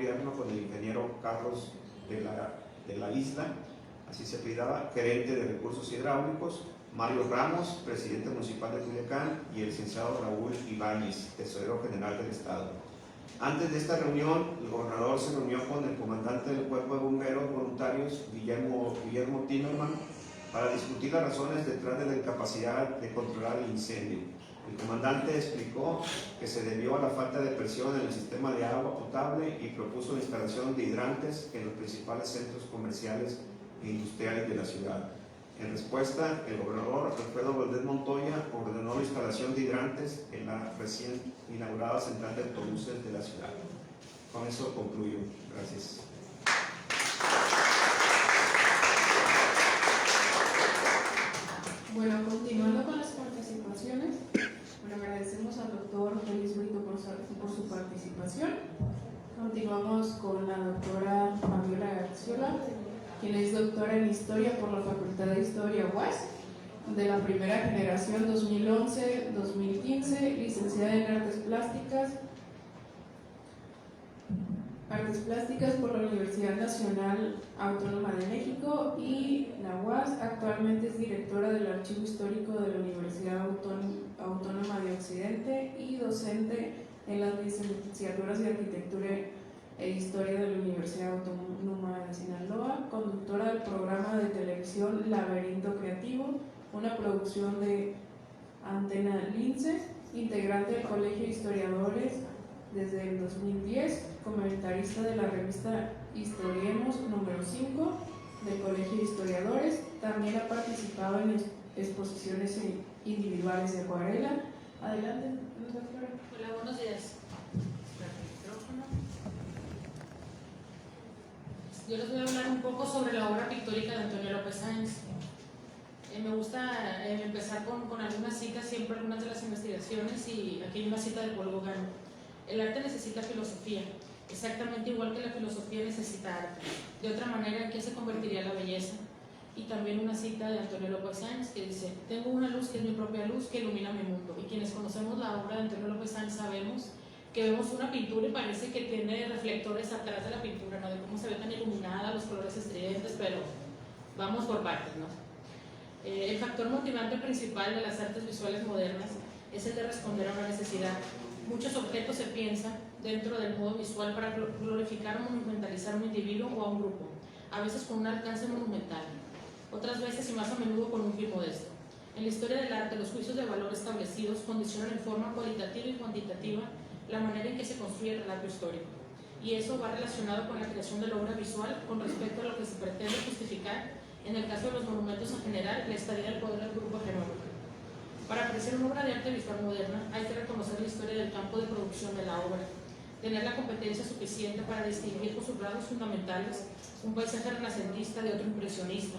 gobierno con el ingeniero Carlos de la Isla, así se apellidaba, gerente de recursos hidráulicos, Mario Ramos, presidente municipal de Culiacán, y el licenciado Raúl Ibáñez, tesorero general del Estado. Antes de esta reunión, el gobernador se reunió con el comandante del Cuerpo de Bomberos Voluntarios, Guillermo Timerman, para discutir las razones detrás de la incapacidad de controlar el incendio. El comandante explicó que se debió a la falta de presión en el sistema de agua potable y propuso la instalación de hidrantes en los principales centros comerciales e industriales de la ciudad. En respuesta, el gobernador Alfredo Valdés Montoya ordenó la instalación de hidrantes en la recién inaugurada central de autobuses de la ciudad. Con eso concluyo. Gracias. Bueno, continuando con las participaciones, agradecemos al doctor Félix Brito por su participación. Continuamos con la doctora Fabiola Garciola, quien es doctora en Historia por la Facultad de Historia UAS, de la primera generación 2011-2015, licenciada en Artes Plásticas por la Universidad Nacional Autónoma de México y la UAS. Actualmente es directora del Archivo Histórico de la Universidad Autónoma de Occidente y docente en las licenciaturas de Arquitectura e Historia de la Universidad Autónoma de Sinaloa, conductora del programa de televisión Laberinto Creativo, una producción de Antena Lince, integrante del Colegio de Historiadores desde el 2010, comentarista de la revista Historiemos número 5 del Colegio de Historiadores. También ha participado en exposiciones individuales de acuarela. Adelante, doctora. Hola, buenos días. Yo les voy a hablar un poco sobre la obra pictórica de Antonio López Sáenz. Me gusta empezar con algunas citas, siempre algunas de las investigaciones, y aquí hay una cita de Paul Gauguin. El arte necesita filosofía, exactamente igual que la filosofía necesita arte. De otra manera, ¿en qué se convertiría la belleza? Y también una cita de Antonio López Sáenz que dice: tengo una luz que es mi propia luz que ilumina mi mundo. Y quienes conocemos la obra de Antonio López Sáenz sabemos que vemos una pintura y parece que tiene reflectores atrás de la pintura, ¿no? De cómo se ve tan iluminada, los colores estridentes, pero vamos por partes, ¿no? El factor motivante principal de las artes visuales modernas es el de responder a una necesidad. Muchos objetos se piensan dentro del modo visual para glorificar o monumentalizar a un individuo o a un grupo, a veces con un alcance monumental, otras veces y más a menudo con un fin modesto. En la historia del arte, los juicios de valor establecidos condicionan en forma cualitativa y cuantitativa la manera en que se construye el relato histórico, y eso va relacionado con la creación de la obra visual con respecto a lo que se pretende justificar. En el caso de los monumentos en general, la estadía del poder del grupo hegemónico. Para apreciar una obra de arte visual moderna, hay que reconocer la historia del campo de producción de la obra, tener la competencia suficiente para distinguir por sus rasgos fundamentales un paisaje renacentista de otro impresionista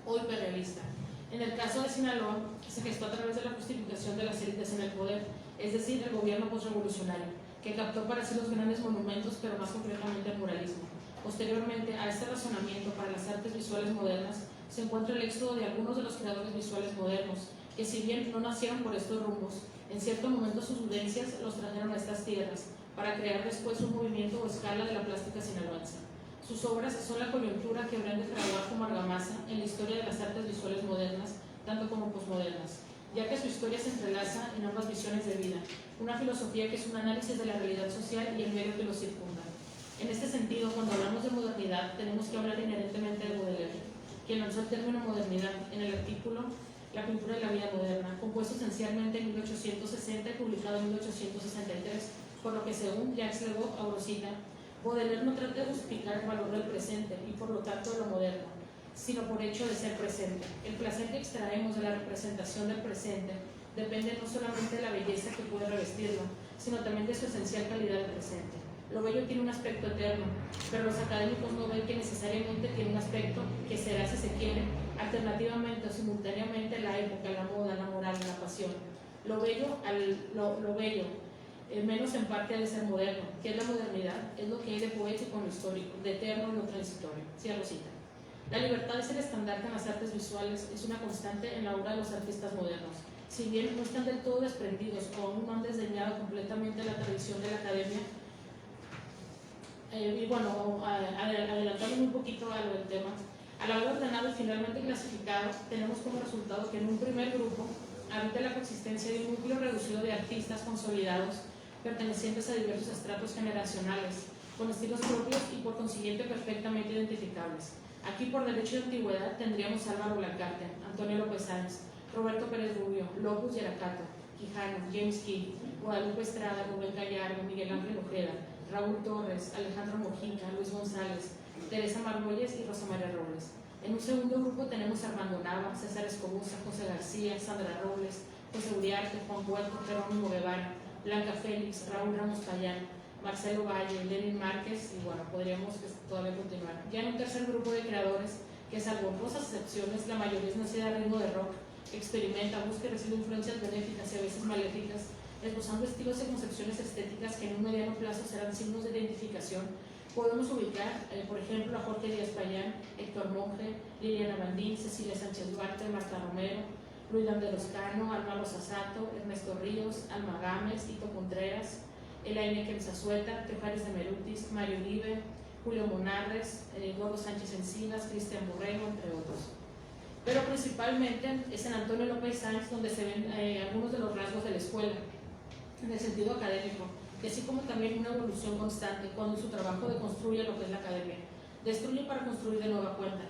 o hiperrealista. En el caso de Sinaloa, se gestó a través de la justificación de las élites en el poder, es decir, el gobierno postrevolucionario, que captó para sí los grandes monumentos, pero más concretamente el muralismo. Posteriormente a este razonamiento para las artes visuales modernas, se encuentra el éxodo de algunos de los creadores visuales modernos, que si bien no nacieron por estos rumbos, en cierto momento sus vivencias los trajeron a estas tierras, para crear después un movimiento o escala de la plástica sinaloense. Sus obras son la coyuntura que habrán de fraguar como argamasa en la historia de las artes visuales modernas, tanto como posmodernas, ya que su historia se entrelaza en ambas visiones de vida, una filosofía que es un análisis de la realidad social y el medio que lo circunda. En este sentido, cuando hablamos de modernidad, tenemos que hablar inherentemente de Baudelaire, quien lanzó el término modernidad en el artículo La pintura de la vida moderna, compuesto esencialmente en 1860 y publicado en 1863, por lo que según Jacques Le Goff Aurosita, Baudelaire no trata de justificar el valor del presente y por lo tanto de lo moderno, sino por hecho de ser presente. El placer que extraemos de la representación del presente depende no solamente de la belleza que puede revestirlo, sino también de su esencial calidad del presente. Lo bello tiene un aspecto eterno, pero los académicos no ven que necesariamente tiene un aspecto que será, si se quiere, alternativamente o simultáneamente la época, la moda, la moral, la pasión. Lo bello, menos en parte ha de ser moderno. ¿Qué es la modernidad? Es lo que hay de poético en lo histórico, de eterno en lo transitorio. Cierro cita. La libertad es el estandarte en las artes visuales, es una constante en la obra de los artistas modernos. Si bien no están del todo desprendidos o aún no han desdeñado completamente la tradición de la academia, Y bueno, adelantándome un poquito a lo del tema, al haber ordenado y finalmente clasificado, tenemos como resultado que en un primer grupo habita la coexistencia de un núcleo reducido de artistas consolidados pertenecientes a diversos estratos generacionales, con estilos propios y por consiguiente perfectamente identificables. Aquí por derecho de antigüedad tendríamos a Álvaro Lancarte, Antonio López Sáenz, Roberto Pérez Rubio, Locus Yaracato, Quijano, James Key, Guadalupe Estrada, Rubén Gallardo, Miguel Ángel Ojeda, Raúl Torres, Alejandro Mojica, Luis González, Teresa Margolles y Rosa María Robles. En un segundo grupo tenemos a Armando Nava, César Escobosa, José García, Sandra Robles, José Uriarte, Juan Puerto, Jerónimo Guevara, Blanca Félix, Raúl Ramos Payán, Marcelo Valle, Lenin Márquez, y bueno, podríamos todavía continuar. Ya en un tercer grupo de creadores, que salvo honrosas excepciones, la mayoría es nacida a ritmo de rock, experimenta, busca y recibe influencias benéficas y a veces maléficas, esbozando estilos y concepciones estéticas que en un mediano plazo serán signos de identificación. Podemos ubicar, por ejemplo, a Jorge Díaz Payán, Héctor Monge, Liliana Bandín, Cecilia Sánchez Duarte, Marta Romero, Luis de Lozcano, Alma Sasato, Ernesto Ríos, Alma Gámez, Tito Contreras, Elaine Kemsazueta, Tefaris de Merutis, Mario Uribe, Julio Monarres, Gordo Sánchez Encinas, Cristian Borrego, entre otros. Pero principalmente es en Antonio López Sáenz donde se ven algunos de los rasgos de la escuela, en el sentido académico, y así como también una evolución constante cuando su trabajo deconstruye lo que es la academia. Destruye para construir de nueva cuenta.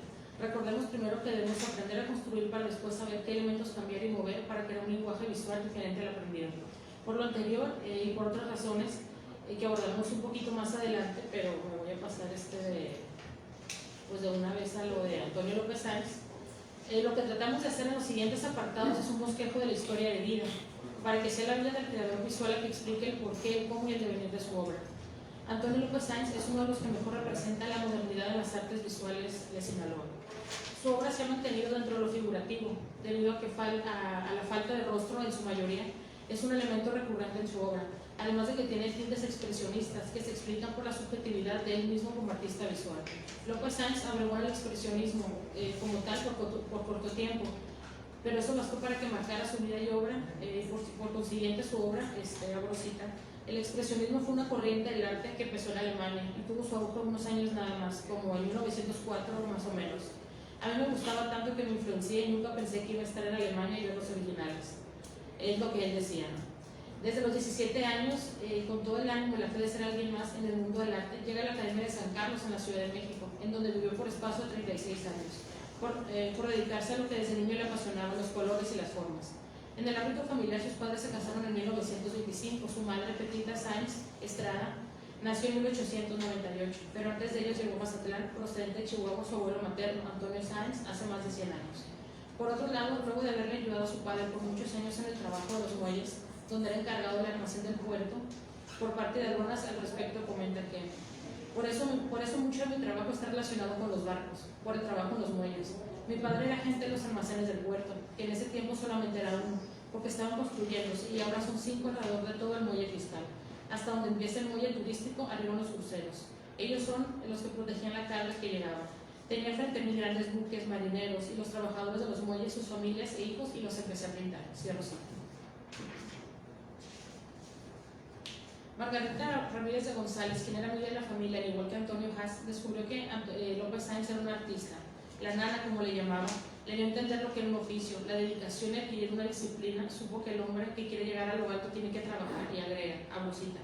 Recordemos primero que debemos aprender a construir para después saber qué elementos cambiar y mover para crear un lenguaje visual diferente al aprendido. Por lo anterior y por otras razones que abordaremos un poquito más adelante, pero me voy a pasar pues de una vez a lo de Antonio López Sáenz. Lo que tratamos de hacer en los siguientes apartados es un bosquejo de la historia de vida, para que sea la vida del creador visual la que explique el porqué, el cómo y el devenir de su obra. Antonio López Sáenz es uno de los que mejor representa la modernidad de las artes visuales de Sinaloa. Su obra se ha mantenido dentro de lo figurativo, debido a que a la falta de rostro en su mayoría es un elemento recurrente en su obra, además de que tiene tintes expresionistas que se explican por la subjetividad de él mismo como artista visual. López Sáenz abrevó el expresionismo como tal por corto tiempo, pero eso bastó para que marcara su vida y obra. Por consiguiente, su obra, abro cita, el expresionismo fue una corriente del arte que empezó en Alemania y tuvo su auge unos años nada más, como en 1904 más o menos. A mí me gustaba tanto que me influencié y nunca pensé que iba a estar en Alemania y ver los originales. Es lo que él decía, ¿no? Desde los 17 años, con todo el ánimo y la fe de ser alguien más en el mundo del arte, llega a la Academia de San Carlos en la Ciudad de México, en donde vivió por espacio de 36 años, por dedicarse a lo que desde niño le apasionaban, los colores y las formas. En el ámbito familiar, sus padres se casaron en 1925, su madre, Petita Sáenz Estrada, nació en 1898, pero antes de ellos llegó a Mazatlán, procedente de Chihuahua, su abuelo materno, Antonio Sáenz, hace más de 100 años. Por otro lado, luego de haberle ayudado a su padre por muchos años en el trabajo de los muelles, donde era encargado del almacén del puerto, por parte de aduanas al respecto comenta que por eso mucho de mi trabajo está relacionado con los barcos, por el trabajo en los muelles. Mi padre era agente de los almacenes del puerto, que en ese tiempo solamente era uno, porque estaban construyéndose y ahora son 5 alrededor de todo el muelle fiscal. Hasta donde empieza el muelle turístico, arriba los cruceros. Ellos son los que protegían la carga que llegaba. Tenía frente a mí grandes buques marineros y los trabajadores de los muelles, sus familias e hijos, y los empecé a pintar. Cierro cita. Margarita Ramírez de González, quien era amiga de la familia, al igual que Antonio Haas, descubrió que López Sáenz era un artista. La nana, como le llamaba, le dio a entender lo que era un oficio, la dedicación y adquirir una disciplina. Supo que el hombre que quiere llegar a lo alto tiene que trabajar, y agrega, abusita.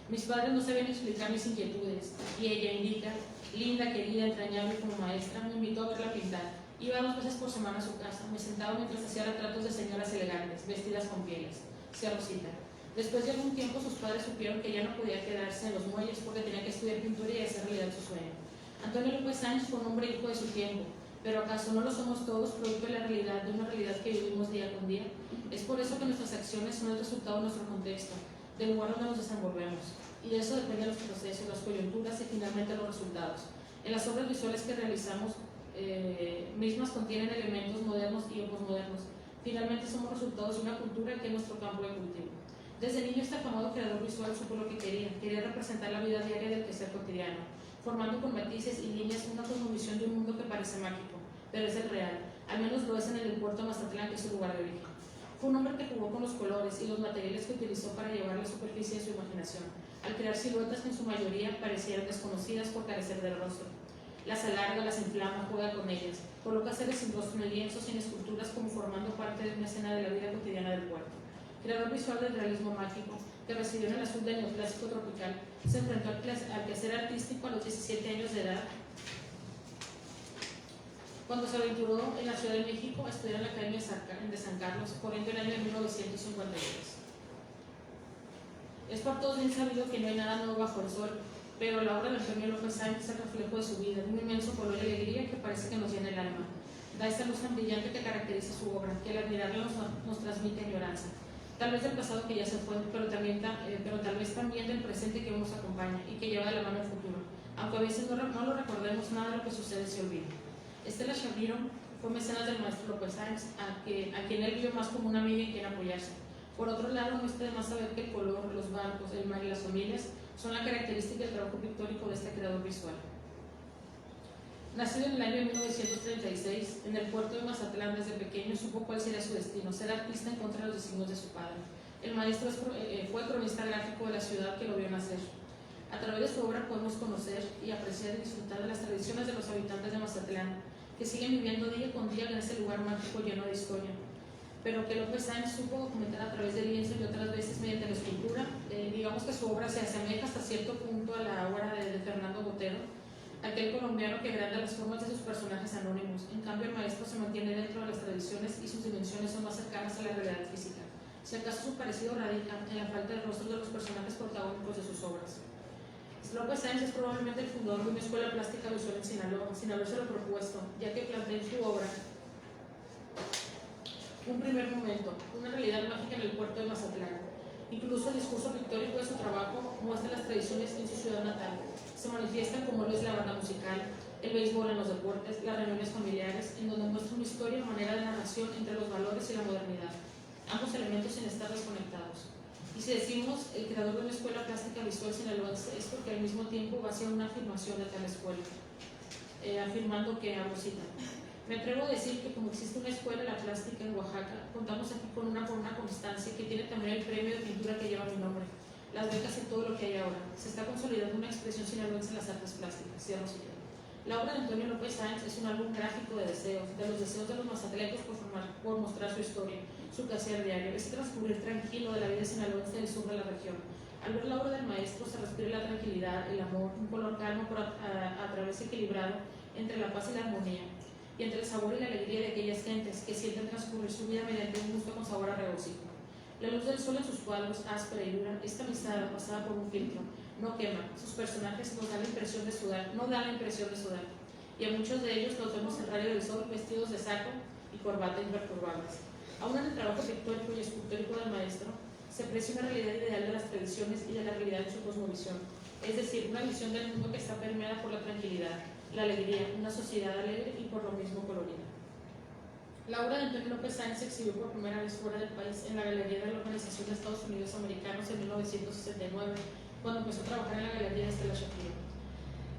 Mis padres no sabían explicar mis inquietudes, y ella indica, linda, querida, entrañable como maestra, me invitó a verla pintar. Iba 2 veces por semana a su casa, me sentaba mientras hacía retratos de señoras elegantes, vestidas con pieles. Cierro cita. Después de algún tiempo, sus padres supieron que ya no podía quedarse en los muelles porque tenía que estudiar pintura y hacer realidad su sueño. Antonio López Sáenz fue un hombre hijo de su tiempo, pero ¿acaso no lo somos todos producto de la realidad, de una realidad que vivimos día con día? Es por eso que nuestras acciones son el resultado de nuestro contexto, del lugar donde nos desenvolvemos, y de eso dependen los procesos, las coyunturas y finalmente los resultados. En las obras visuales que realizamos, mismas contienen elementos modernos y posmodernos. Finalmente somos resultados de una cultura que es nuestro campo de cultivo. Desde niño este afamado creador visual supo lo que quería representar la vida diaria del quehacer cotidiano, formando con matices y líneas una cosmovisión de un mundo que parece mágico, pero es el real, al menos lo es en el puerto de Mazatlán, que es su lugar de origen. Fue un hombre que jugó con los colores y los materiales que utilizó para llevar la superficie de su imaginación. al crear siluetas que en su mayoría parecieran desconocidas por carecer del rostro. Las alarga, las inflama, juega con ellas, coloca seres sin rostro en el lienzo, sin esculturas, como formando parte de una escena de la vida cotidiana del puerto. Creador visual del realismo mágico, que residió en el azul del neoclásico tropical, se enfrentó al quehacer artístico a los 17 años de edad, cuando se aventuró en la Ciudad de México a estudiar en la Academia de San Carlos, corriendo el año de 1952. Es por todos bien sabido que no hay nada nuevo bajo el sol, pero la obra de Antonio López Sáenz es el reflejo de su vida, un inmenso color y alegría que parece que nos llena el alma. Da esa luz tan brillante que caracteriza su obra, que al admirarla nos transmite añoranza. Tal vez del pasado que ya se fue, pero tal vez también del presente que aún nos acompaña y que lleva de la mano el futuro, aunque a veces no lo recordemos, nada de lo que sucede se olvida. Estela Shaviro fue mecenas del maestro López Sáenz, a quien él vio más como una amiga en quien apoyarse. Por otro lado, no está de más saber que el color, los bancos, el mar y las familias son la característica del trabajo pictórico de este creador visual. Nacido en el año de 1936, en el puerto de Mazatlán, desde pequeño supo cuál sería su destino: ser artista en contra de los designios de su padre. El maestro fue cronista gráfico de la ciudad que lo vio nacer. A través de su obra podemos conocer y apreciar y disfrutar de las tradiciones de los habitantes de Mazatlán, que siguen viviendo día con día en ese lugar mágico lleno de historia, pero que López Sáenz supo documentar a través del lienzo y otras veces mediante la escultura. Digamos que su obra se asemeja hasta cierto punto a la obra de Fernando Botero, aquel colombiano que agranda las formas de sus personajes anónimos. En cambio, el maestro se mantiene dentro de las tradiciones y sus dimensiones son más cercanas a la realidad física. Si acaso su parecido radica en la falta de rostros de los personajes protagónicos de sus obras. López Sáenz es probablemente el fundador de una escuela plástica visual en Sinaloa, sin habérselo propuesto, ya que plantea en su obra un primer momento, una realidad mágica en el puerto de Mazatlán. Incluso el discurso pictórico de su trabajo muestra las tradiciones en su ciudad natal. Se manifiestan como lo es la banda musical, el béisbol en los deportes, las reuniones familiares, en donde muestra una historia y manera de narración entre los valores y la modernidad, ambos elementos sin estar desconectados. Y si decimos el creador de una escuela plástica visual sinaloense, es porque al mismo tiempo va hacia una afirmación de tal escuela, afirmando que, abro cita: me atrevo a decir que como existe una escuela de la plástica en Oaxaca, contamos aquí con una constancia que tiene también el premio de pintura que lleva mi nombre, las becas y todo lo que hay ahora. Se está consolidando una expresión sinaloense en las artes plásticas. Cierro cita. La obra de Antonio López Sáenz es un álbum gráfico de deseos, de los deseos de los mazatlecos por mostrar su historia, su quehacer diario, ese transcurrir tranquilo de la vida sinaloense del sur de la región. Al ver la obra del maestro se respira la tranquilidad, el amor, un color calmo a través equilibrado entre la paz y la armonía, y entre el sabor y la alegría de aquellas gentes que sienten transcurrir su vida mediante un gusto con sabor a regocijo. La luz del sol en sus cuadros, áspera y dura, es tamizada, pasada por un filtro, no quema. Sus personajes nos dan la impresión de sudar, y a muchos de ellos los vemos en rayo del sol vestidos de saco y corbata imperturbables. Aún en el trabajo pictórico y escultórico del maestro se aprecia una realidad ideal de las tradiciones y de la realidad en su cosmovisión, es decir, una visión del mundo que está permeada por la tranquilidad, la alegría, una sociedad alegre y por lo mismo colorida. La obra de Antonio López Sáenz se exhibió por primera vez fuera del país en la Galería de la Organización de Estados Unidos Americanos en 1969, cuando empezó a trabajar en la Galería de Estela Shaviro.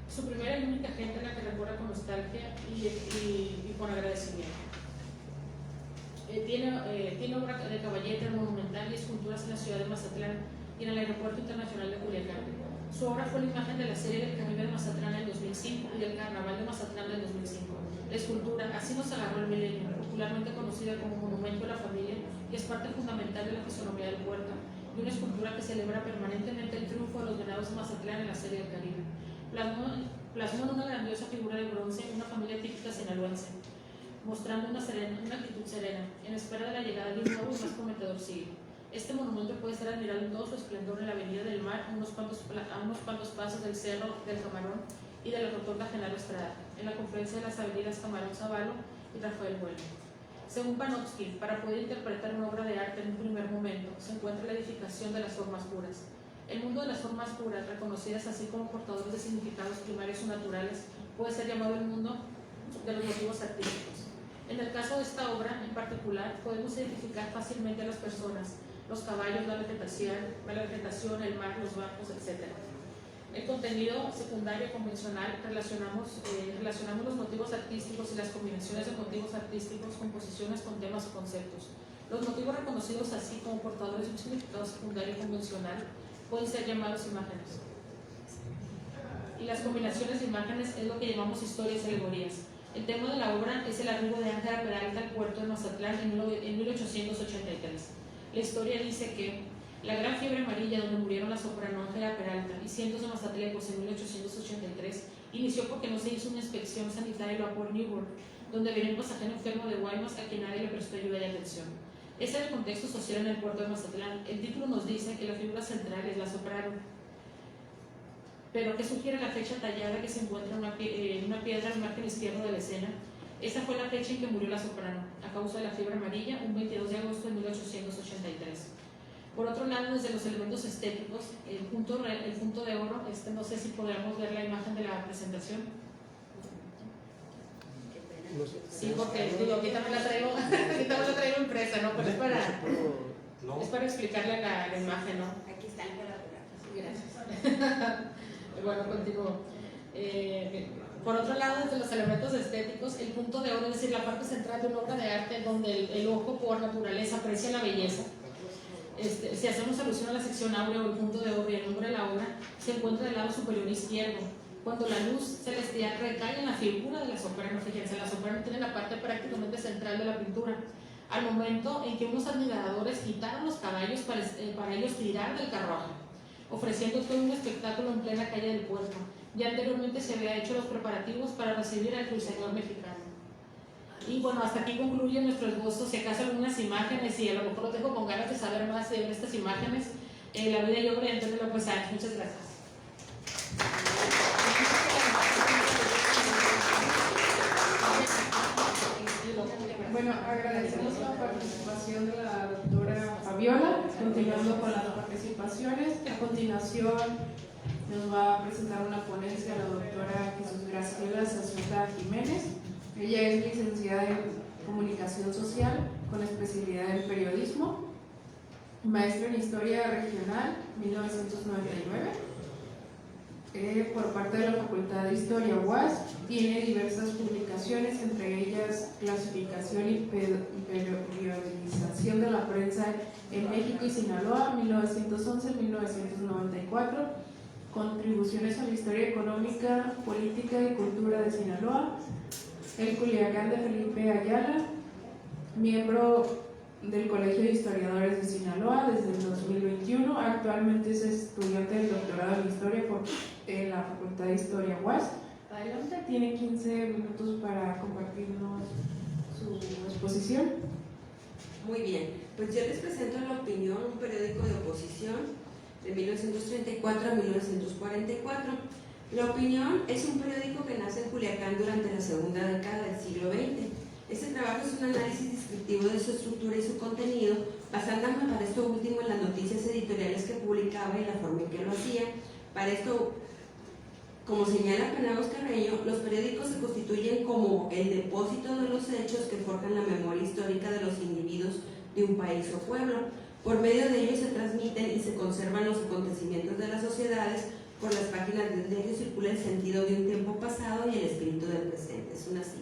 Su primera y única gente en la que recuerda con nostalgia y con agradecimiento. Tiene obra de caballete, monumental y esculturas en la ciudad de Mazatlán y en el Aeropuerto Internacional de Culiacán. Su obra fue la imagen de la serie del Caribe de Mazatlán en 2005 y del Carnaval de Mazatlán en 2005. La escultura Así nos agarró el milenio, popularmente conocida como Monumento a la Familia, y es parte fundamental de la fisonomía del puerto, y una escultura que celebra permanentemente el triunfo de los venados de Mazatlán en la serie del Caribe. Plasmó en una grandiosa figura de bronce una familia típica sinaloense, mostrando una actitud serena, en espera de la llegada de un nuevo y más prometedor siglo. Este monumento puede ser admirado en todo su esplendor en la Avenida del Mar, a unos cuantos pasos del Cerro del Camarón y de la Rotonda Genaro Estrada, en la confluencia de las avenidas Camarón Zabalo y Rafael Bueno. Según Panofsky, para poder interpretar una obra de arte en un primer momento, se encuentra la edificación de las formas puras. El mundo de las formas puras, reconocidas así como portadores de significados primarios o naturales, puede ser llamado el mundo de los motivos artísticos. En el caso de esta obra en particular, podemos identificar fácilmente a las personas, los caballos, la vegetación, el mar, los barcos, etc. El contenido secundario convencional relacionamos los motivos artísticos y las combinaciones de motivos artísticos, composiciones con temas o conceptos. Los motivos reconocidos así como portadores de un significado secundario convencional pueden ser llamados imágenes. Y las combinaciones de imágenes es lo que llamamos historias y alegorías. El tema de la obra es el arribo de Ángela Peralta al puerto de Mazatlán en 1883. La historia dice que la gran fiebre amarilla donde murieron la soprano Ángela Peralta y cientos de mazatlecos en 1883 inició porque no se hizo una inspección sanitaria en Port Newport, donde venía un pasajero enfermo de Guaymas a quien nadie le prestó ayuda y atención. Ese es el contexto social en el puerto de Mazatlán. El título nos dice que la figura central es la soprano, pero que sugiere la fecha tallada que se encuentra en una piedra al margen izquierdo de la escena. Esa fue la fecha en que murió la soprano, a causa de la fiebre amarilla, un 22 de agosto de 1883. Por otro lado, desde los elementos estéticos, el punto de oro, no sé si podemos ver la imagen de la presentación. Sí, porque digo, aquí también la traigo impresa, ¿no? Pero es para explicarle la imagen, ¿no? Aquí está el colaborativo. Gracias. Bueno, continúo. Por otro lado, desde los elementos estéticos, el punto de oro, es decir, la parte central de una obra de arte donde el ojo por naturaleza aprecia la belleza. Si hacemos alusión a la sección áurea o el punto de oro y el nombre de la obra, se encuentra del lado superior izquierdo, cuando la luz celestial recae en la figura de la soprano. Fíjense, la soprano tiene la parte prácticamente central de la pintura. Al momento en que unos admiradores quitaron los caballos para ellos tirar del carruaje, ofreciendo todo un espectáculo en plena calle del puerto. Ya anteriormente se había hecho los preparativos para recibir al ruiseñor mexicano. Y bueno, hasta aquí concluye nuestro esbozo. Si acaso algunas imágenes, y a lo mejor lo tengo con ganas de saber más de estas imágenes, la vida y obra de Antonio López Sáenz. Muchas gracias. Bueno, agradecemos la participación de la doctora Fabiola. Continuando con las participaciones, a continuación nos va a presentar una ponencia la doctora Jesús Graciela Zazueta Jiménez. Ella es licenciada en Comunicación Social con especialidad en Periodismo, maestra en Historia Regional 1999. Por parte de la Facultad de Historia UAS, tiene diversas publicaciones, entre ellas Clasificación y Periodización de la Prensa en México y Sinaloa 1911-1994, Contribuciones a la Historia Económica, Política y Cultura de Sinaloa, El Culiacán de Felipe Ayala, miembro del Colegio de Historiadores de Sinaloa desde el 2021. Actualmente es estudiante del doctorado en Historia por la Facultad de Historia UAS. Adelante, tiene 15 minutos para compartirnos su exposición. Muy bien, pues yo les presento La Opinión, un periódico de oposición de 1934 a 1944. La Opinión es un periódico que nace en Culiacán durante la segunda década del siglo XX. Este trabajo es un análisis descriptivo de su estructura y su contenido, basándome para esto último en las noticias editoriales que publicaba y la forma en que lo hacía. Para esto, como señala Penagos Carreño, los periódicos se constituyen como el depósito de los hechos que forjan la memoria histórica de los individuos de un país o pueblo. Por medio de ellos se transmiten y se conservan los acontecimientos de las sociedades. Por las páginas del diario circula el sentido de un tiempo pasado y el espíritu del presente. Es una cita.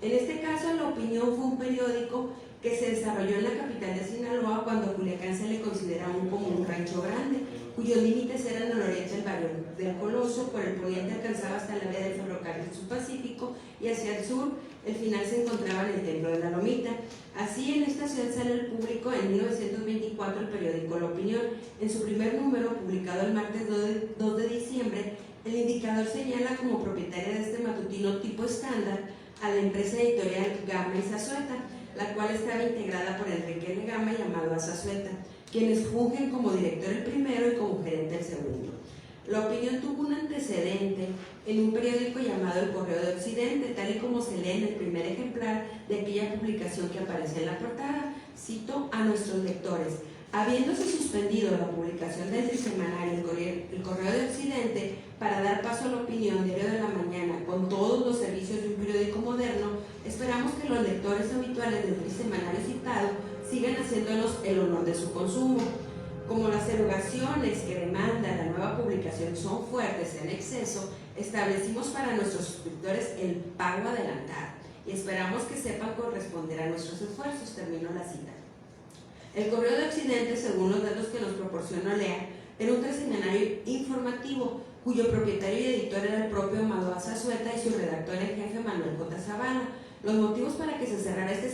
En este caso, La Opinión fue un periódico que se desarrolló en la capital de Sinaloa cuando a Culiacán se le considera como un rancho grande, cuyos límites eran al oriente del barrio del Coloso, por el poniente alcanzaba hasta la vía del ferrocarril subpacífico y hacia el sur el final se encontraba en el templo de la Lomita. Así, en esta ciudad sale al público en 1924 el periódico La Opinión. En su primer número, publicado el martes 2 de diciembre, el indicador señala como propietaria de este matutino tipo estándar a la empresa editorial Gama y Zazueta, la cual estaba integrada por Enrique L. Gama y Amado Zazueta, quienes fungen como director el primero y como gerente el segundo. La Opinión tuvo un antecedente en un periódico llamado El Correo de Occidente, tal y como se lee en el primer ejemplar de aquella publicación que aparece en la portada. Cito a nuestros lectores: habiéndose suspendido la publicación del trisemanario El Correo de Occidente para dar paso a La Opinión, diario de la mañana, con todos los servicios de un periódico moderno, esperamos que los lectores habituales del trisemanario citado sigan haciéndonos el honor de su consumo. Como las erogaciones que demanda la nueva publicación son fuertes en exceso, establecimos para nuestros suscriptores el pago adelantado y esperamos que sepan corresponder a nuestros esfuerzos. Termino la cita. El Correo de Occidente, según los datos que nos proporcionó Lea, Era un semanario informativo cuyo propietario y editor era el propio Amado Azazueta y su redactor en jefe Manuel J. Zavala. Los motivos para que se cerrara este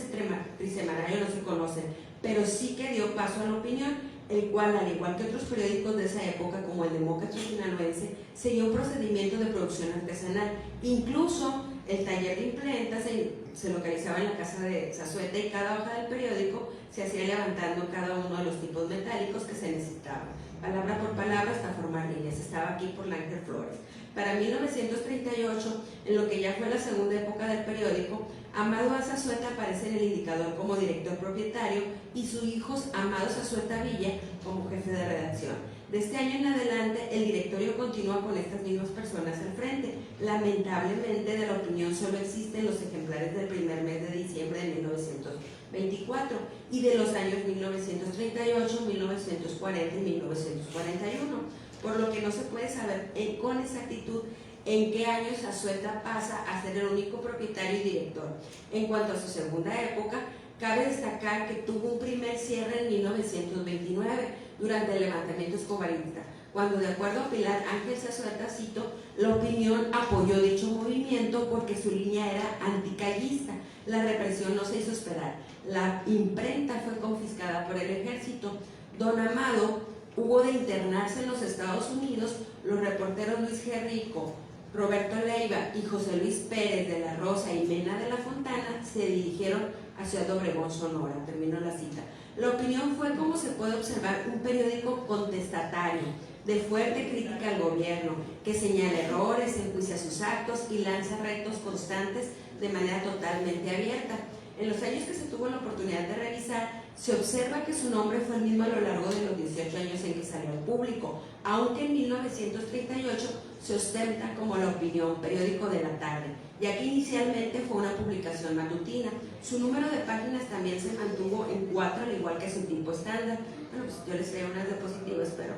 trisemanario no se conocen, pero sí que dio paso a La Opinión, el cual, al igual que otros periódicos de esa época, como el Demócrata Sinaloense, seguía un procedimiento de producción artesanal. Incluso el taller de imprenta se localizaba en la casa de Zazueta y cada hoja del periódico se hacía levantando cada uno de los tipos metálicos que se necesitaban, palabra por palabra hasta formar líneas. Estaba aquí por Ángel Flores. Para 1938, en lo que ya fue la segunda época del periódico, Amado Azazueta aparece en el indicador como director propietario y su hijo Amado Azazueta Villa como jefe de redacción. De este año en adelante, el directorio continúa con estas mismas personas al frente. Lamentablemente, de La Opinión solo existen los ejemplares del primer mes de diciembre de 1924 y de los años 1938, 1940 y 1941, por lo que no se puede saber con exactitud en qué año Zazueta pasa a ser el único propietario y director. En cuanto a su segunda época, cabe destacar que tuvo un primer cierre en 1929 durante el levantamiento escobarista, cuando, de acuerdo a Pilar Ángel Zazueta, cito, La Opinión apoyó dicho movimiento porque su línea era anticallista. La represión no se hizo esperar. La imprenta fue confiscada por el ejército. Don Amado hubo de internarse en los Estados Unidos. Los reporteros Luis G. Rico, Roberto Leiva y José Luis Pérez de la Rosa y Mena de la Fontana se dirigieron a Ciudad Obregón, Sonora. Termino la cita. La Opinión fue, como se puede observar, un periódico contestatario, de fuerte crítica al gobierno, que señala errores, enjuicia sus actos y lanza retos constantes de manera totalmente abierta. En los años que se tuvo la oportunidad de revisar, se observa que su nombre fue el mismo a lo largo de los 18 años en que salió al público, aunque en 1938 se ostenta como La Opinión, periódico de la tarde, ya que inicialmente fue una publicación matutina. Su número de páginas también se mantuvo en 4, al igual que su tipo estándar. Bueno, pues yo les traigo unas diapositivas, pero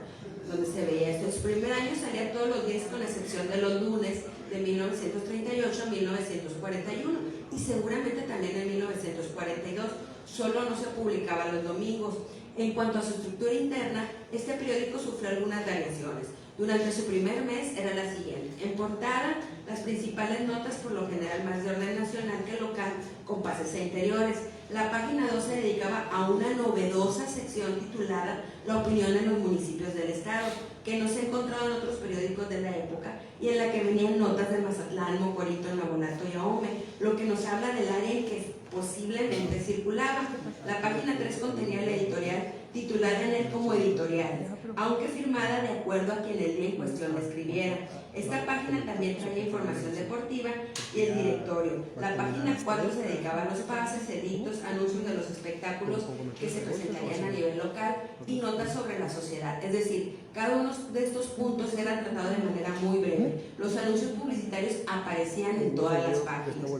donde se veía esto. En su primer año salía todos los días, con excepción de los lunes, de 1938 a 1941, y seguramente también en 1942. Solo no se publicaba los domingos. En cuanto a su estructura interna, este periódico sufrió algunas variaciones. Durante su primer mes era la siguiente: en portada, las principales notas, por lo general más de orden nacional que local, con pases e interiores. La página 2 se dedicaba a una novedosa sección titulada La Opinión en los municipios del estado, que no se encontraba en otros periódicos de la época, y en la que venían notas de Mazatlán, Mocorito, Nabolato y Ahome, lo que nos habla del área en que posiblemente circulaba. La página 3 contenía la editorial, titulada en él como editoriales, aunque firmada de acuerdo a quien el día en cuestión la escribiera. Esta página también traía información deportiva y el directorio. La página 4 se dedicaba a los pases, edictos, anuncios de los espectáculos que se presentarían a nivel local y notas sobre la sociedad. Es decir, cada uno de estos puntos era tratado de manera muy breve. Los anuncios publicitarios aparecían en todas las páginas.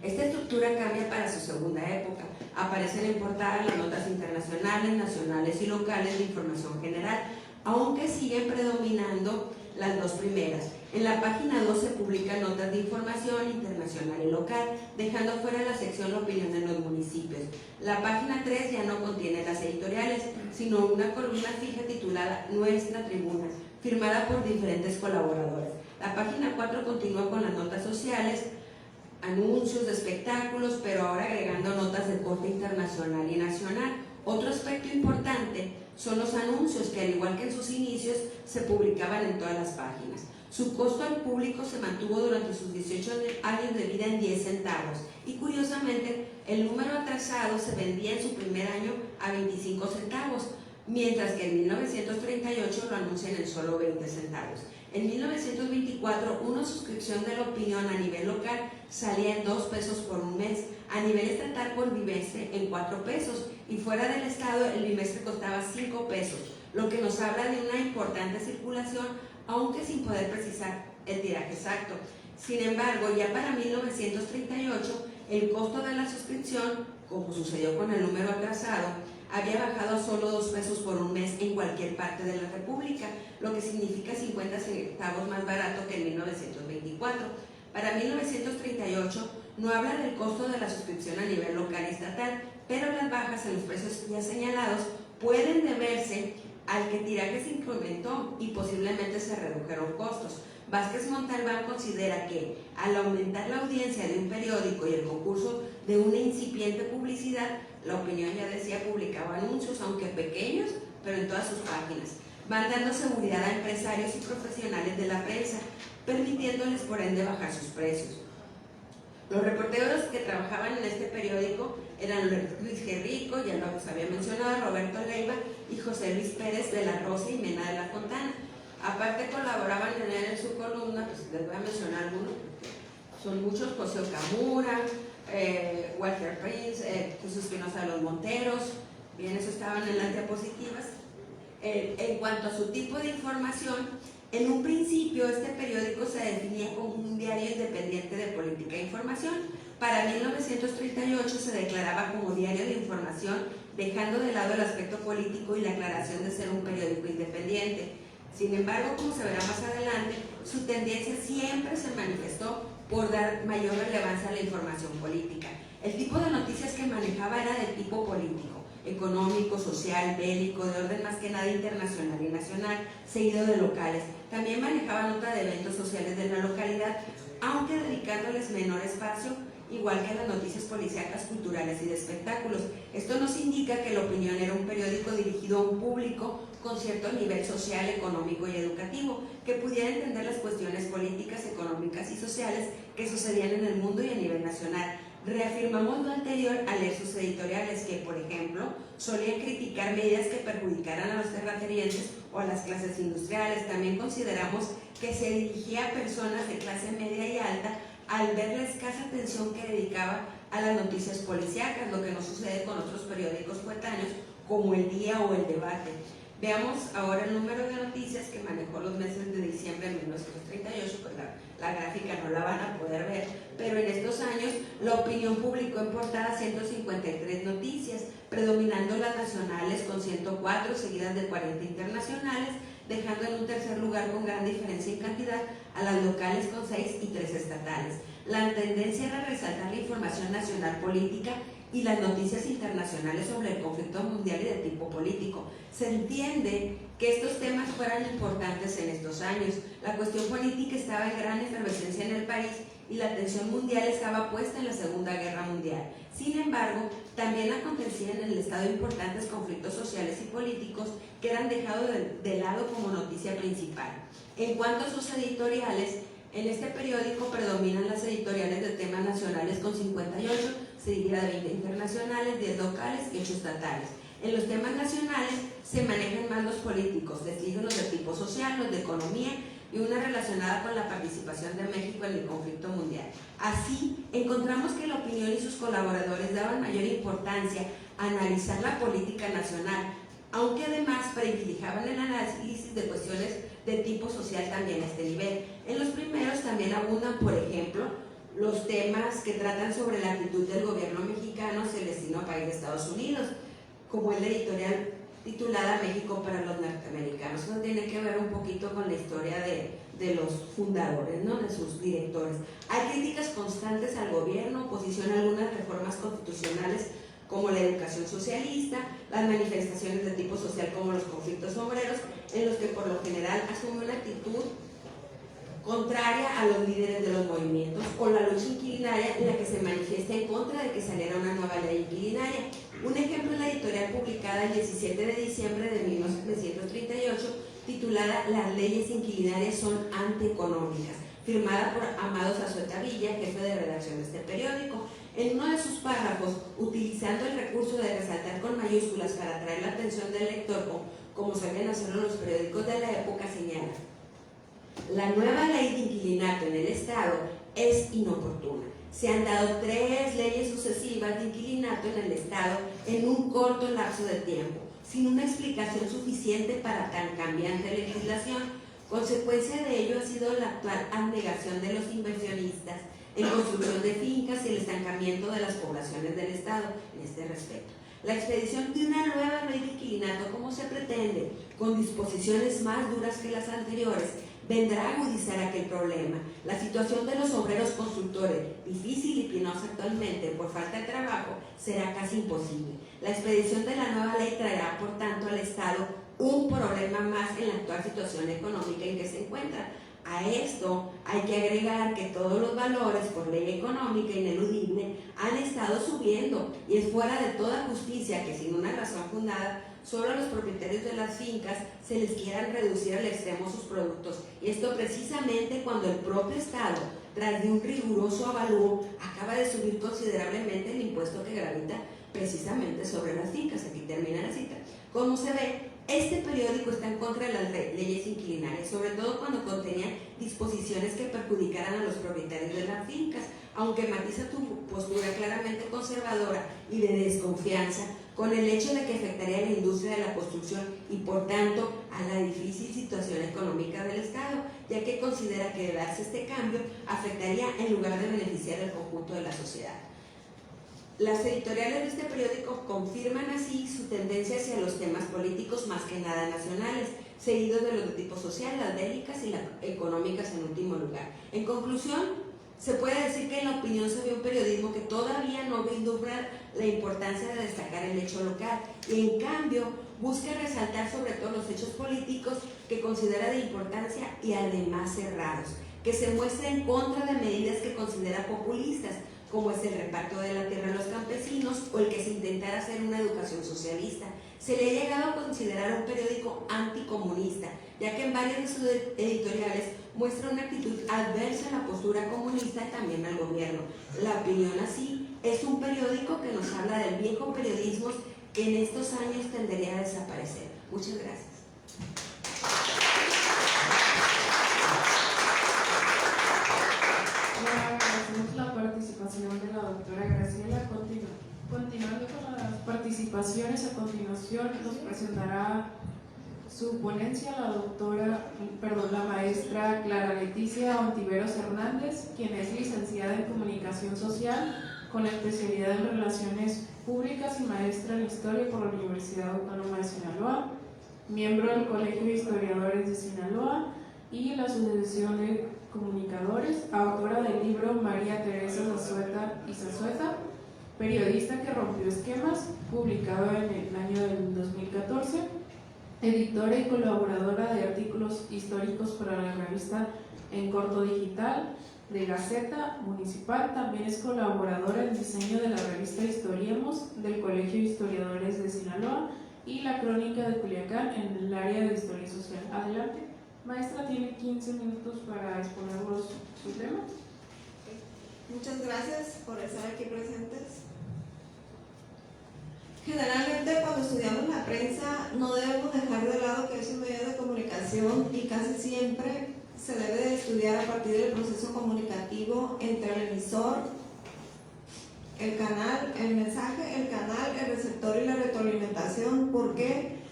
Esta estructura cambia para su segunda época. Aparecen en portada las notas internacionales, nacionales y locales de información general, aunque siguen predominando las dos primeras. En la página 2 se publican notas de información internacional y local, dejando fuera la sección La Opinión en los municipios. La página 3 ya no contiene las editoriales, sino una columna fija titulada Nuestra Tribuna, firmada por diferentes colaboradores. La página 4 continúa con las notas sociales, anuncios de espectáculos, pero ahora agregando notas de corte internacional y nacional. Otro aspecto importante son los anuncios, que al igual que en sus inicios se publicaban en todas las páginas. Su costo al público se mantuvo durante sus 18 años de vida en 10 centavos y, curiosamente, el número atrasado se vendía en su primer año a 25 centavos, mientras que en 1938 lo anuncian en solo 20 centavos. En 1924, una suscripción de La Opinión a nivel local salía en 2 pesos por un mes, a nivel estatal por bimestre en 4 pesos y fuera del estado el bimestre costaba 5 pesos, lo que nos habla de una importante circulación, aunque sin poder precisar el tiraje exacto. Sin embargo, ya para 1938, el costo de la suscripción, como sucedió con el número atrasado, había bajado a solo 2 pesos por un mes en cualquier parte de la República, lo que significa 50 centavos más barato que en 1924. Para 1938 no habla del costo de la suscripción a nivel local y estatal, pero las bajas en los precios ya señalados pueden deberse al que tiraje se incrementó y posiblemente se redujeron costos. Vázquez Montalbán considera que al aumentar la audiencia de un periódico y el concurso de una incipiente publicidad, La Opinión, ya decía, publicaba anuncios, aunque pequeños, pero en todas sus páginas, van dando seguridad a empresarios y profesionales de la prensa, permitiéndoles por ende bajar sus precios. Los reporteros que trabajaban en este periódico eran Luis Gerrico, ya lo había mencionado, Roberto Leiva y José Luis Pérez de la Rosa y Mena de la Fontana. Aparte colaboraban en él en su columna, pues les voy a mencionar algunos, son muchos: José Okamura, Walter Prince, Jesús Espinosa de los Monteros. Bien, eso estaban en las diapositivas. En cuanto a su tipo de información, en un principio este periódico se definía como un diario independiente de política e información. Para 1938 se declaraba como diario de información, dejando de lado el aspecto político y la aclaración de ser un periódico independiente. Sin embargo, como se verá más adelante, su tendencia siempre se manifestó por dar mayor relevancia a la información política. El tipo de noticias que manejaba era de tipo político, económico, social, bélico, de orden más que nada internacional y nacional, seguido de locales. También manejaba nota de eventos sociales de la localidad, aunque dedicándoles menor espacio, igual que las noticias policíacas, culturales y de espectáculos. Esto nos indica que La Opinión era un periódico dirigido a un público con cierto nivel social, económico y educativo, que pudiera entender las cuestiones políticas, económicas y sociales que sucedían en el mundo y a nivel nacional. Reafirmamos lo anterior al leer sus editoriales, que, por ejemplo, solían criticar medidas que perjudicaran a los terratenientes o a las clases industriales. También consideramos que se dirigía a personas de clase media y alta al ver la escasa atención que dedicaba a las noticias policíacas, lo que no sucede con otros periódicos coetáneos como El Día o El Debate. Veamos ahora el número de noticias que manejó los meses de diciembre de 1938, pues la gráfica no la van a poder ver, pero en estos años La Opinión publicó en portada 153 noticias, predominando las nacionales con 104, seguidas de 40 internacionales, dejando en un tercer lugar con gran diferencia en cantidad a las locales con 6 y 3 estatales. La tendencia era resaltar la información nacional política y las noticias internacionales sobre el conflicto mundial y de tipo político. Se entiende que estos temas fueran importantes en estos años. La cuestión política estaba en gran efervescencia en el país y la atención mundial estaba puesta en la Segunda Guerra Mundial. Sin embargo, también acontecían en el Estado importantes conflictos sociales y políticos que eran dejados de lado como noticia principal. En cuanto a sus editoriales, en este periódico predominan las editoriales de temas nacionales con 58, seguida de 20 internacionales, 10 locales y 8 estatales. En los temas nacionales se manejan más los políticos, desde los de tipo social, los de economía y una relacionada con la participación de México en el conflicto mundial. Así, encontramos que La Opinión y sus colaboradores daban mayor importancia a analizar la política nacional, aunque además privilegiaban el análisis de cuestiones de tipo social también a este nivel. En los primeros también abundan, por ejemplo, los temas que tratan sobre la actitud del gobierno mexicano hacia el destino país de Estados Unidos, como es la editorial titulada México para los norteamericanos. Eso tiene que ver un poquito con la historia de los fundadores, ¿no?, de sus directores. Hay críticas constantes al gobierno, oposición a algunas reformas constitucionales como la educación socialista, las manifestaciones de tipo social como los conflictos obreros, en los que por lo general asume una actitud contraria a los líderes de los movimientos, o la lucha inquilinaria en la que se manifiesta en contra de que saliera una nueva ley inquilinaria. Un ejemplo es la editorial publicada el 17 de diciembre de 1938 titulada Las leyes inquilinarias son antieconómicas, firmada por Amado Zazueta Villa, jefe de redacción de este periódico. En uno de sus párrafos, utilizando el recurso de resaltar con mayúsculas para atraer la atención del lector, como sabían hacerlo los periódicos de la época, señala: la nueva ley de inquilinato en el Estado es inoportuna. Se han dado 3 leyes sucesivas de inquilinato en el Estado en un corto lapso de tiempo, sin una explicación suficiente para tan cambiante legislación. Consecuencia de ello ha sido la actual abnegación de los inversionistas en construcción de fincas y el estancamiento de las poblaciones del Estado en este respecto. La expedición de una nueva ley de inquilinato, como se pretende, con disposiciones más duras que las anteriores, vendrá a agudizar aquel problema. La situación de los obreros constructores, difícil y penosa actualmente por falta de trabajo, será casi imposible. La expedición de la nueva ley traerá, por tanto, al Estado un problema más en la actual situación económica en que se encuentra. A esto hay que agregar que todos los valores por ley económica ineludible han estado subiendo y es fuera de toda justicia que sin una razón fundada solo a los propietarios de las fincas se les quieran reducir al extremo sus productos. Y esto precisamente cuando el propio Estado, tras de un riguroso avalúo, acaba de subir considerablemente el impuesto que gravita precisamente sobre las fincas. Aquí termina la cita. Como se ve, este periódico está en contra de las leyes inquilinales, sobre todo cuando contenía disposiciones que perjudicaran a los propietarios de las fincas, aunque matiza tu postura claramente conservadora y de desconfianza con el hecho de que afectaría a la industria de la construcción y por tanto a la difícil situación económica del Estado, ya que considera que de darse este cambio afectaría en lugar de beneficiar al conjunto de la sociedad. Las editoriales de este periódico confirman así su tendencia hacia los temas políticos más que nada nacionales, seguidos de los de tipo social, las bélicas y las económicas en último lugar. En conclusión, se puede decir que en la opinión se ve un periodismo que todavía no vislumbra la importancia de destacar el hecho local y en cambio busca resaltar sobre todo los hechos políticos que considera de importancia y además cerrados, que se muestra en contra de medidas que considera populistas, como es el reparto de la tierra a los campesinos o el que se intentara hacer una educación socialista. Se le ha llegado a considerar un periódico anticomunista, ya que en varias de sus editoriales muestra una actitud adversa a la postura comunista y también al gobierno. La opinión así es un periódico que nos habla del viejo periodismo que en estos años tendería a desaparecer. Muchas gracias. Agradecemos la participación de la doctora Graciela. Continuando con las participaciones, a continuación nos presentará su ponencia la maestra Clara Leticia Ontiveros Hernández, quien es licenciada en Comunicación Social con especialidad en Relaciones Públicas y maestra en Historia por la Universidad Autónoma de Sinaloa, miembro del Colegio de Historiadores de Sinaloa y la Asociación de Comunicadores, autora del libro María Teresa Zazueta y Zazueta, periodista que rompió esquemas, publicado en el año del 2014, editora y colaboradora de artículos históricos para la revista En Corto Digital de Gaceta Municipal. También es colaboradora en diseño de la revista Historiemos del Colegio de Historiadores de Sinaloa y la Crónica de Culiacán en el área de Historia Social. Adelante. Maestra, tiene 15 minutos para exponernos su tema. Muchas gracias por estar aquí presentes. Generalmente cuando estudiamos la prensa no debemos dejar de lado que es un medio de comunicación y casi siempre se debe de estudiar a partir del proceso comunicativo entre el emisor, el canal, el mensaje, el canal, el receptor y la retroalimentación. ¿Por qué?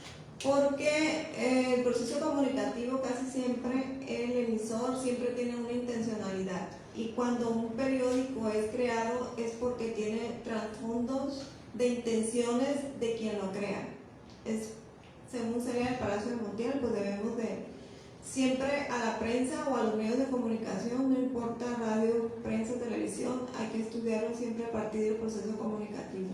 Porque el proceso comunicativo casi siempre, el emisor siempre tiene una intencionalidad, y cuando un periódico es creado es porque tiene trasfondos de intenciones de quien lo crea. Según sería el Palacio de Montiel, pues debemos de siempre a la prensa o a los medios de comunicación, no importa radio, prensa, televisión, hay que estudiarlo siempre a partir del proceso comunicativo.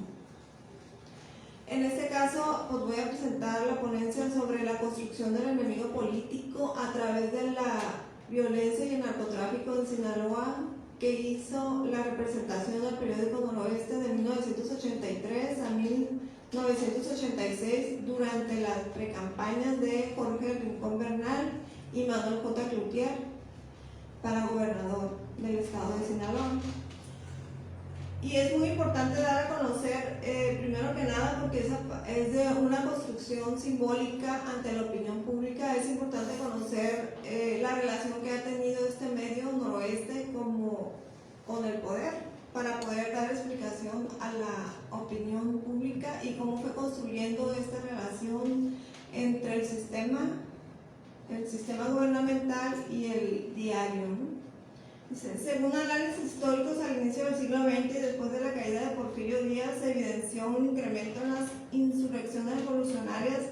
En este caso, pues voy a presentar la ponencia sobre la construcción del enemigo político a través de la violencia y el narcotráfico en Sinaloa, que hizo la representación del periódico Noroeste de 1983 a 1986 durante las precampañas de Jorge Rincón Bernal y Manuel J. Cloutier para gobernador del estado de Sinaloa. Y es muy importante dar a conocer, primero que nada, porque es de una construcción simbólica ante la opinión pública. Es importante conocer la relación que ha tenido este medio Noroeste con el poder, para poder dar explicación a la opinión pública y cómo fue construyendo esta relación entre el sistema gubernamental y el diario, ¿no? Según análisis históricos, al inicio del siglo XX y después de la caída de Porfirio Díaz, se evidenció un incremento en las insurrecciones revolucionarias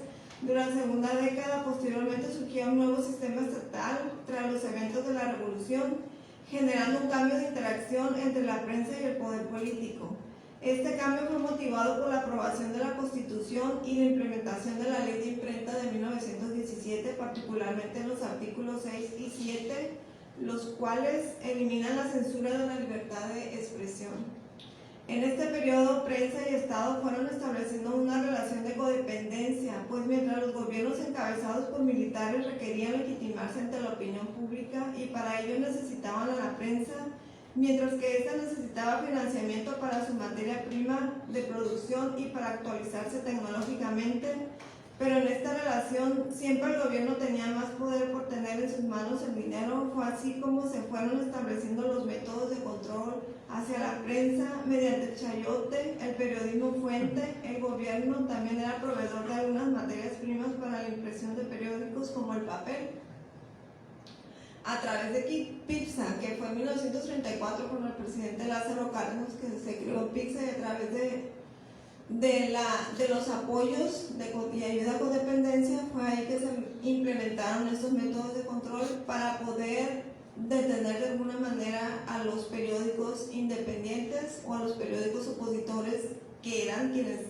durante la segunda década. Posteriormente surgía un nuevo sistema estatal tras los eventos de la revolución, generando un cambio de interacción entre la prensa y el poder político. Este cambio fue motivado por la aprobación de la Constitución y la implementación de la Ley de Imprenta de 1917, particularmente en los artículos 6 y 7, los cuales eliminan la censura de la libertad de expresión. En este periodo, prensa y Estado fueron estableciendo una relación de codependencia, pues mientras los gobiernos encabezados por militares requerían legitimarse ante la opinión pública y para ello necesitaban a la prensa, mientras que ésta necesitaba financiamiento para su materia prima de producción y para actualizarse tecnológicamente, pero en esta relación siempre el gobierno tenía más poder por tener en sus manos el dinero. Fue así como se fueron estableciendo los métodos de control hacia la prensa mediante el chayote, el periodismo fuente. El gobierno también era proveedor de algunas materias primas para la impresión de periódicos como el papel, a través de PIPSA, que fue en 1934 con el presidente Lázaro Cárdenas que se creó PIPSA, y a través de los apoyos y ayuda a codependencia fue ahí que se implementaron estos métodos de control para poder detener de alguna manera a los periódicos independientes o a los periódicos opositores, que eran quienes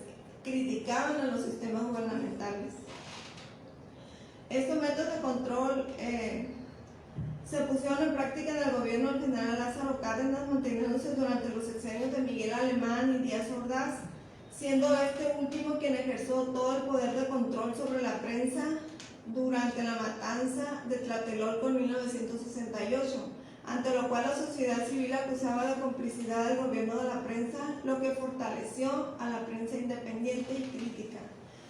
criticaban a los sistemas gubernamentales. Estos métodos de control se pusieron en práctica en el gobierno del general Lázaro Cárdenas, manteniéndose durante los sexenios de Miguel Alemán y Díaz Ordaz, siendo este último quien ejerció todo el poder de control sobre la prensa durante la matanza de Tlatelolco en 1968, ante lo cual la sociedad civil acusaba de complicidad del gobierno de la prensa, lo que fortaleció a la prensa independiente y crítica.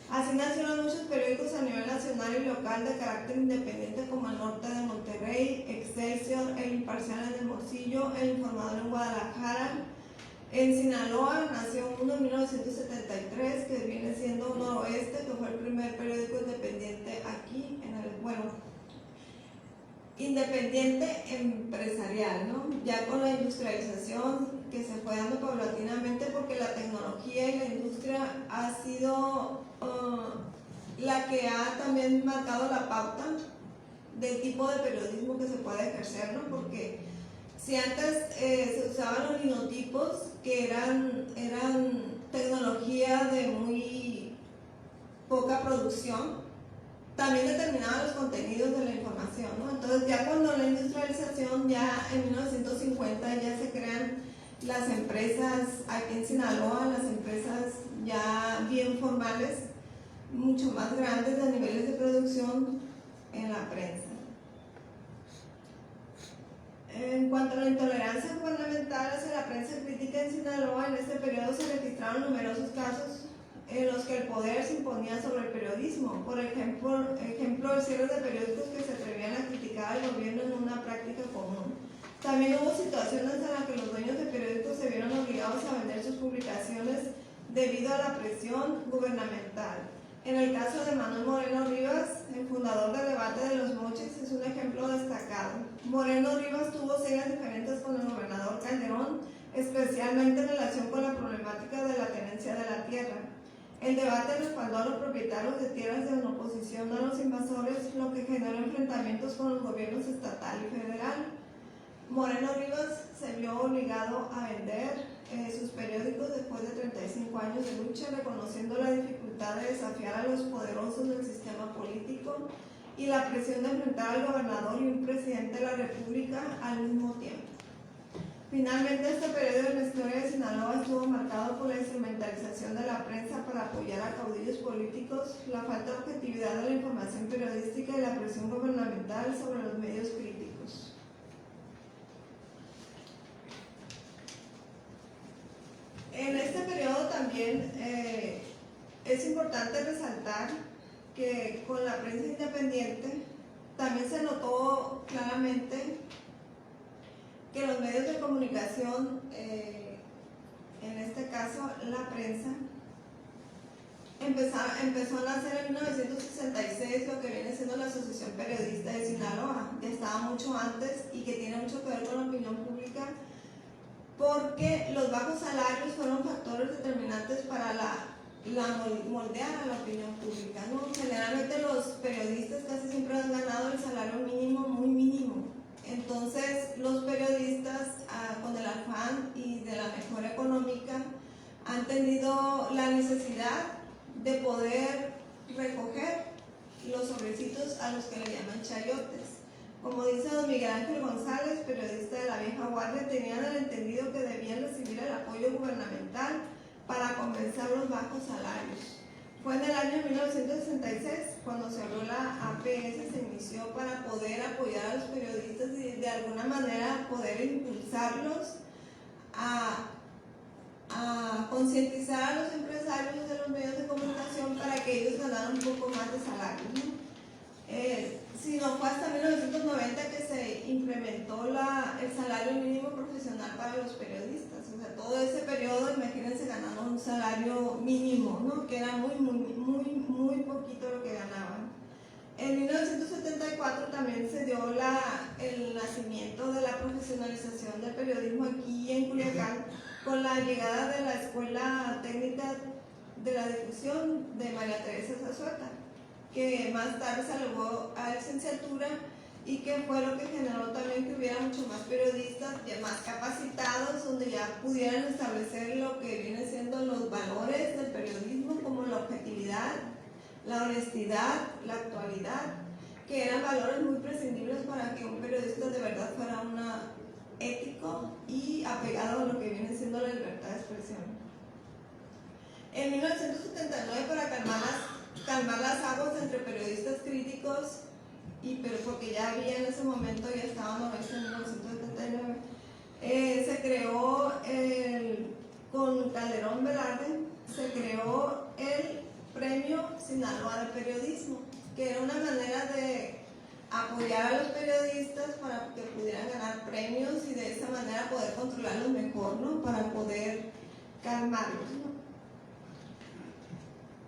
Así nacieron muchos periódicos a nivel nacional y local de carácter independiente, como El Norte de Monterrey, Excelsior, El Imparcial en Hermosillo, El Informador en Guadalajara. En Sinaloa nació uno en 1973, que viene siendo Noroeste, que fue el primer periódico independiente aquí, independiente empresarial, ¿no? Ya con la industrialización que se fue dando paulatinamente, porque la tecnología y la industria ha sido la que ha también marcado la pauta del tipo de periodismo que se puede ejercer, ¿no? Porque si antes se usaban los linotipos, que eran tecnología de muy poca producción, también determinaban los contenidos de la información, ¿no? Entonces ya cuando la industrialización, ya en 1950 ya se crean las empresas aquí en Sinaloa, las empresas ya bien formales, mucho más grandes de niveles de producción en la prensa. En cuanto a la intolerancia gubernamental hacia la prensa crítica en Sinaloa, en este periodo se registraron numerosos casos en los que el poder se imponía sobre el periodismo. Por ejemplo, el cierre de periódicos que se atrevían a criticar al gobierno en una práctica común. También hubo situaciones en las que los dueños de periódicos se vieron obligados a vender sus publicaciones debido a la presión gubernamental. En el caso de Manuel Moreno Rivas, el fundador del debate de los moches, es un ejemplo destacado. Moreno Rivas tuvo serias diferencias con el gobernador Calderón, especialmente en relación con la problemática de la tenencia de la tierra. El debate respaldó a los propietarios de tierras en oposición a los invasores, lo que generó enfrentamientos con los gobiernos estatal y federal. Moreno Rivas se vio obligado a vender sus periódicos después de 35 años de lucha, reconociendo la dificultad de desafiar a los poderosos del sistema político y la presión de enfrentar al gobernador y un presidente de la República al mismo tiempo. Finalmente, este periodo en la historia de Sinaloa estuvo marcado por la instrumentalización de la prensa para apoyar a caudillos políticos, la falta de objetividad de la información periodística y la presión gubernamental sobre los medios críticos. En este periodo también es importante resaltar que con la prensa independiente también se notó claramente que los medios de comunicación, en este caso la prensa, empezó a nacer en 1966 lo que viene siendo la Asociación Periodista de Sinaloa. Ya estaba mucho antes y que tiene mucho que ver con la opinión pública, porque los bajos salarios fueron factores determinantes para moldear a la opinión pública, ¿no? Generalmente los periodistas casi siempre han ganado el salario mínimo muy mínimo. Entonces los periodistas, con el afán y de la mejora económica, de poder recoger los sobrecitos a los que le llaman chayotes. Como dice don Miguel Ángel González, periodista de la vieja guardia, tenían el entendido que debían recibir el apoyo gubernamental para compensar los bajos salarios. Fue en el año 1966 cuando se abrió la APS, se inició para poder apoyar a los periodistas y de alguna manera poder impulsarlos a concientizar a los empresarios de los medios de comunicación para que ellos ganaran un poco más de salario, ¿no? Si no fue hasta 1990 que se implementó el salario mínimo profesional para los periodistas. O sea, todo ese periodo, imagínense, ganando un salario mínimo, ¿no? Que era muy poquito lo que ganaban. En 1974 también se dio el nacimiento de la profesionalización del periodismo aquí en Culiacán con la llegada de la Escuela Técnica de la Difusión de María Teresa Zazueta, que más tarde se elevó a licenciatura y que fue lo que generó también que hubiera mucho más periodistas ya más capacitados, donde ya pudieran establecer lo que viene siendo los valores del periodismo, como la objetividad, la honestidad, la actualidad, que eran valores muy prescindibles para que un periodista de verdad fuera ético y apegado a lo que viene siendo la libertad de expresión. En 1979, para calmar las aguas entre periodistas críticos, pero porque ya había en ese momento, ya estábamos en 1979, se creó con Calderón Velarde, se creó el Premio Sinaloa de Periodismo, que era una manera de apoyar a los periodistas para que pudieran ganar premios y de esa manera poder controlarlos mejor, ¿no? Para poder calmarlos, ¿no?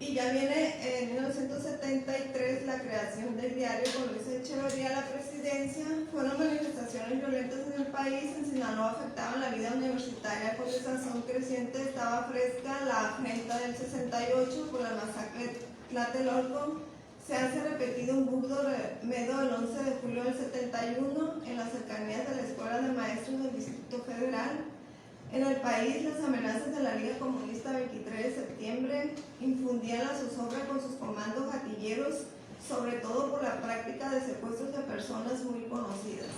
Y ya viene en 1973 la creación del diario con Luis Echeverría a la presidencia. Fueron manifestaciones violentas en el país. En Sinaloa afectaban la vida universitaria con desazón creciente. Estaba fresca la afrenta del 68 por la masacre de Tlatelolco. Se hace repetido un burdo remedo el 11 de julio del 71 en las cercanías de la Escuela de Maestros del Distrito Federal. En el país, las amenazas de la Liga Comunista 23 de septiembre infundían la zozobra con sus comandos gatilleros, sobre todo por la práctica de secuestros de personas muy conocidas.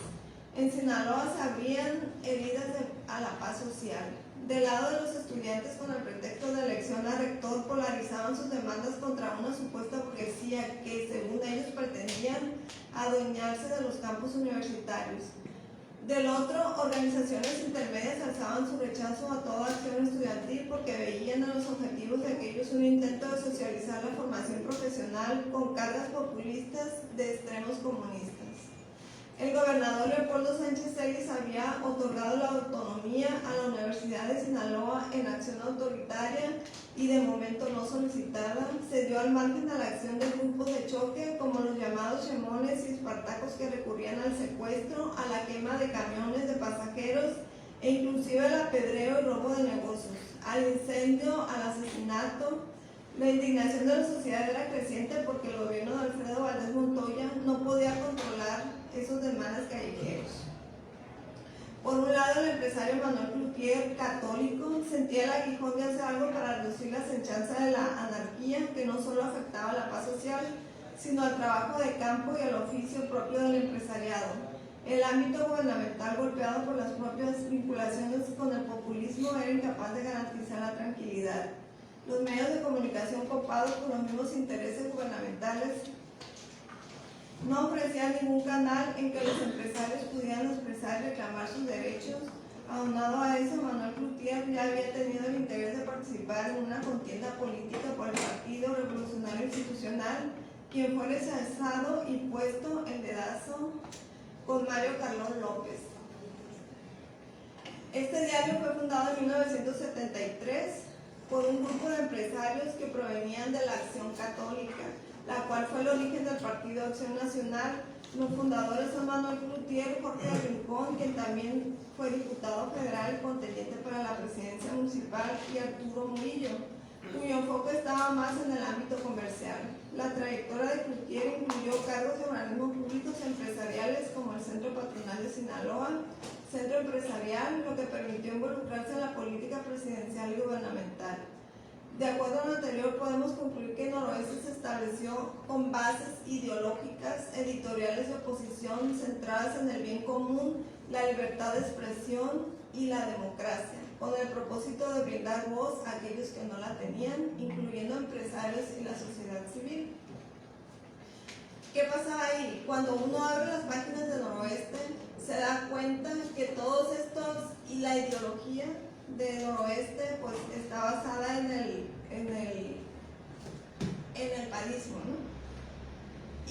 En Sinaloa se abrían heridas a la paz social. Del lado de los estudiantes, con el pretexto de elección a rector, polarizaban sus demandas contra una supuesta burguesía que, según ellos, pretendían adueñarse de los campus universitarios. Del otro, organizaciones intermedias alzaban su rechazo a toda acción estudiantil porque veían en los objetivos de aquellos un intento de socializar la formación profesional con cargas populistas de extremos comunistas. El gobernador Leopoldo Sánchez Celis había otorgado la autonomía a la Universidad de Sinaloa en acción autoritaria y de momento no solicitada. Se dio al margen a la acción de grupos de choque como los llamados chemones y espartacos que recurrían al secuestro, a la quema de camiones de pasajeros e inclusive al apedreo y robo de negocios, al incendio, al asesinato. La indignación de la sociedad era creciente porque el gobierno de Alfredo Valdés Montoya no podía controlar esos demandas callejeros. Por un lado, el empresario Manuel Cloutier, católico, sentía el aguijón de hacer algo para reducir la acechanza de la anarquía, que no solo afectaba la paz social, sino al trabajo de campo y al oficio propio del empresariado. El ámbito gubernamental, golpeado por las propias vinculaciones con el populismo, era incapaz de garantizar la tranquilidad. Los medios de comunicación copados por los mismos intereses gubernamentales no ofrecían ningún canal en que los empresarios pudieran expresar y reclamar sus derechos. Aunado a eso, Manuel Cloutier ya había tenido el interés de participar en una contienda política por el Partido Revolucionario Institucional, quien fue rechazado y puesto en dedazo con Mario Carlón López. Este diario fue fundado en 1973 por un grupo de empresarios que provenían de la Acción Católica, la cual fue el origen del Partido Acción Nacional. Los fundadores son Manuel Cloutier, Jorge Rincón, quien también fue diputado federal y contendiente para la presidencia municipal, y Arturo Murillo, cuyo enfoque estaba más en el ámbito comercial. La trayectoria de Cloutier incluyó cargos de organismos públicos y empresariales como el Centro Patronal de Sinaloa, Centro Empresarial, lo que permitió involucrarse en la política presidencial y gubernamental. De acuerdo a lo anterior, podemos concluir que Noroeste se estableció con bases ideológicas, editoriales de oposición centradas en el bien común, la libertad de expresión y la democracia, con el propósito de brindar voz a aquellos que no la tenían, incluyendo empresarios y la sociedad civil. ¿Qué pasaba ahí? Cuando uno abre las páginas de Noroeste, se da cuenta que todos estos y la ideología de Noroeste pues está basada en el panismo, ¿no?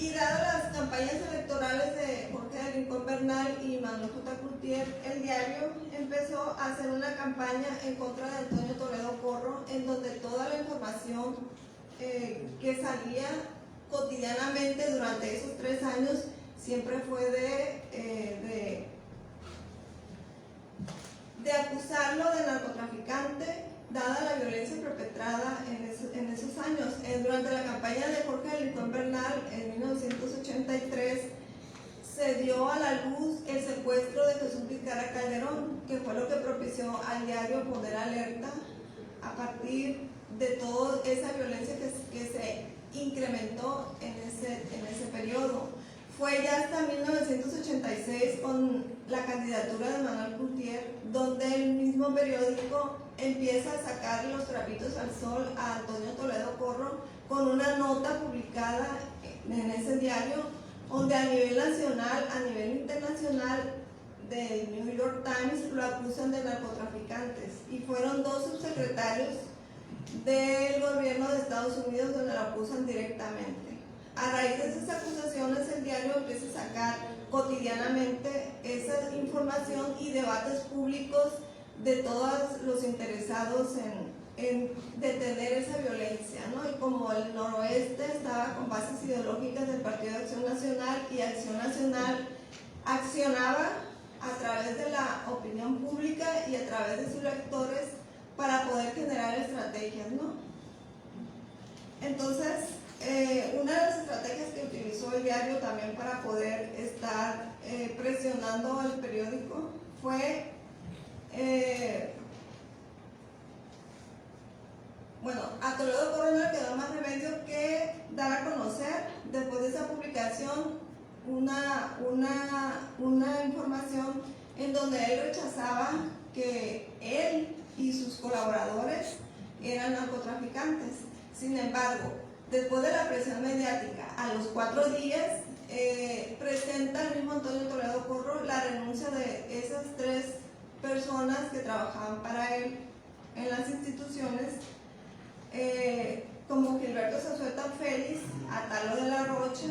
Y dadas las campañas electorales de Jorge Alarcón Bernal y Manuel J. Cloutier, el diario empezó a hacer una campaña en contra de Antonio Toledo Corro, en donde toda la información que salía cotidianamente durante esos 3 años siempre fue de acusarlo de narcotraficante, dada la violencia perpetrada en esos años. Durante la campaña de Jorge Alarcón Bernal en 1983 se dio a la luz el secuestro de Jesús Vizcarra Calderón, que fue lo que propició al diario Poder Alerta a partir de toda esa violencia que se incrementó en ese periodo. Fue ya hasta 1986 con la candidatura de Manuel Cloutier, donde el mismo periódico empieza a sacar los trapitos al sol a Antonio Toledo Corro con una nota publicada en ese diario, donde a nivel nacional, a nivel internacional, del New York Times lo acusan de narcotraficantes, y fueron 2 subsecretarios del gobierno de Estados Unidos donde lo acusan directamente. A raíz de esas acusaciones, el diario empieza a sacar cotidianamente esa información y debates públicos de todos los interesados en detener esa violencia, ¿no? Y como el Noroeste estaba con bases ideológicas del Partido de Acción Nacional, y Acción Nacional accionaba a través de la opinión pública y a través de sus lectores para poder generar estrategias, ¿no? Entonces, una de las estrategias que utilizó el diario también para poder estar presionando al periódico fue, a Toledo Corro no le quedó más remedio que dar a conocer, después de esa publicación, una información en donde él rechazaba que él y sus colaboradores eran narcotraficantes. Sin embargo, después de la presión mediática, a los 4 días presenta el mismo Antonio Toledo Corro la renuncia de esas 3 personas que trabajaban para él en las instituciones, como Gilberto Zazueta Félix, Atalo de la Rocha,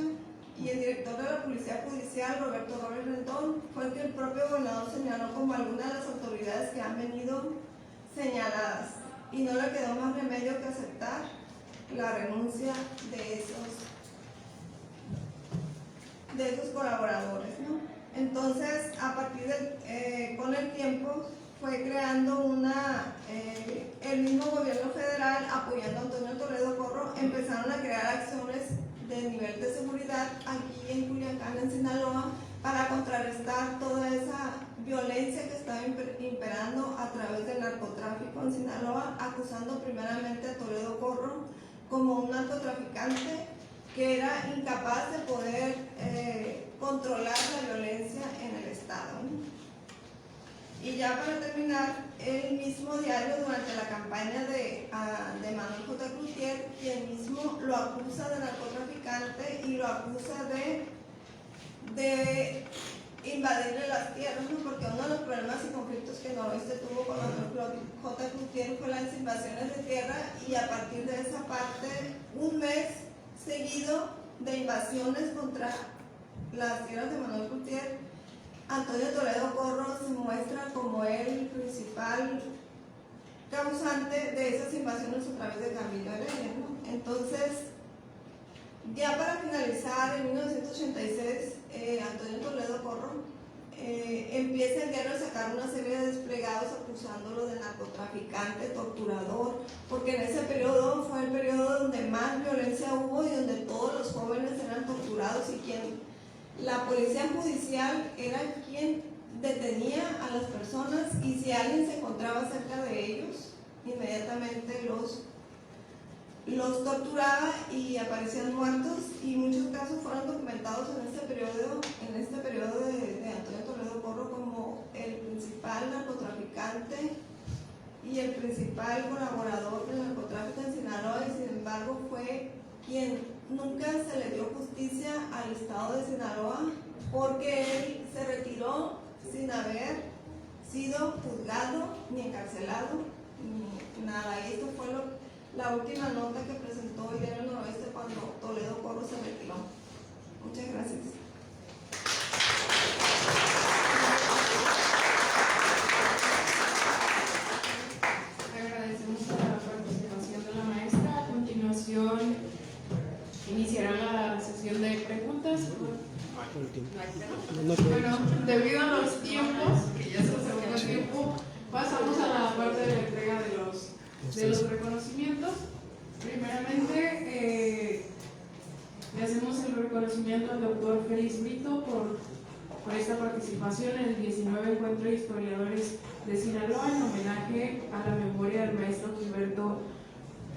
y el director de la Policía Judicial, Roberto Robles Rendón, fue el que el propio gobernador señaló como algunas de las autoridades que han venido señaladas, y no le quedó más remedio que aceptar la renuncia de esos colaboradores, ¿no? Entonces, a partir con el tiempo, fue creando el mismo gobierno federal, apoyando a Antonio Toledo Corro, empezaron a crear acciones de nivel de seguridad aquí en Culiacán, en Sinaloa, para contrarrestar toda esa violencia que estaba imperando a través del narcotráfico en Sinaloa, acusando primeramente a Toledo Corro como un narcotraficante que era incapaz de poder controlar la violencia en el Estado, ¿no? Y ya para terminar, el mismo diario durante la campaña de Manuel J. Cloutier, quien mismo lo acusa de narcotraficante y lo acusa de invadirle las tierras, ¿no? Porque uno de los problemas y conflictos que Noroeste tuvo con Manuel J. Cloutier fue las invasiones de tierra, y a partir de esa parte, un mes seguido de invasiones contra las tierras de Manuel Cloutier, Antonio Toledo Corro se muestra como el principal causante de esas invasiones a través de Camilo Heredia, ¿no? Entonces, ya para finalizar, en 1986, Antonio Toledo Corro empieza el diario a sacar una serie de desplegados acusándolo de narcotraficante, torturador, porque en ese periodo fue el periodo donde más violencia hubo y donde todos los jóvenes eran torturados, y la policía judicial era quien detenía a las personas, y si alguien se encontraba cerca de ellos, inmediatamente los los torturaba y aparecían muertos, y muchos casos fueron documentados en este periodo de Antonio Toledo Porro como el principal narcotraficante y el principal colaborador del narcotráfico en Sinaloa, y sin embargo fue quien nunca se le dio justicia al estado de Sinaloa, porque él se retiró sin haber sido juzgado ni encarcelado ni nada. Y esto fue la última nota que presentó el Diario Noroeste cuando Toledo Porro se retiró. Muchas gracias. Agradecemos la participación de la maestra. A continuación iniciará la sesión de preguntas. Bueno, debido a los tiempos, que ya es el segundo tiempo, pasamos a la parte de la entrega de los reconocimientos. Primeramente, le hacemos el reconocimiento al doctor Félix Brito por esta participación en el 19 Encuentro de Historiadores de Sinaloa, en homenaje a la memoria del maestro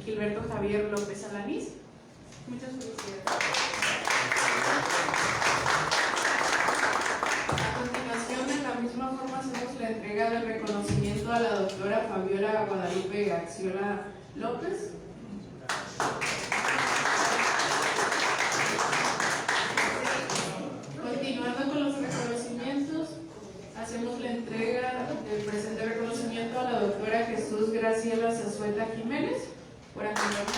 Gilberto Javier López Alanís. Muchas felicidades. A continuación, de la misma forma, hacemos la entrega del reconocimiento a la doctora Fabiola Guadalupe Gaxiola López. Continuando con los reconocimientos, hacemos la entrega del presente reconocimiento a la doctora Jesús Graciela Zazueta Jiménez por atendernos.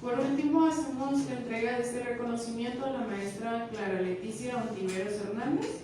Por último, hacemos la entrega de este reconocimiento a la maestra Clara Leticia Ontiveros Hernández.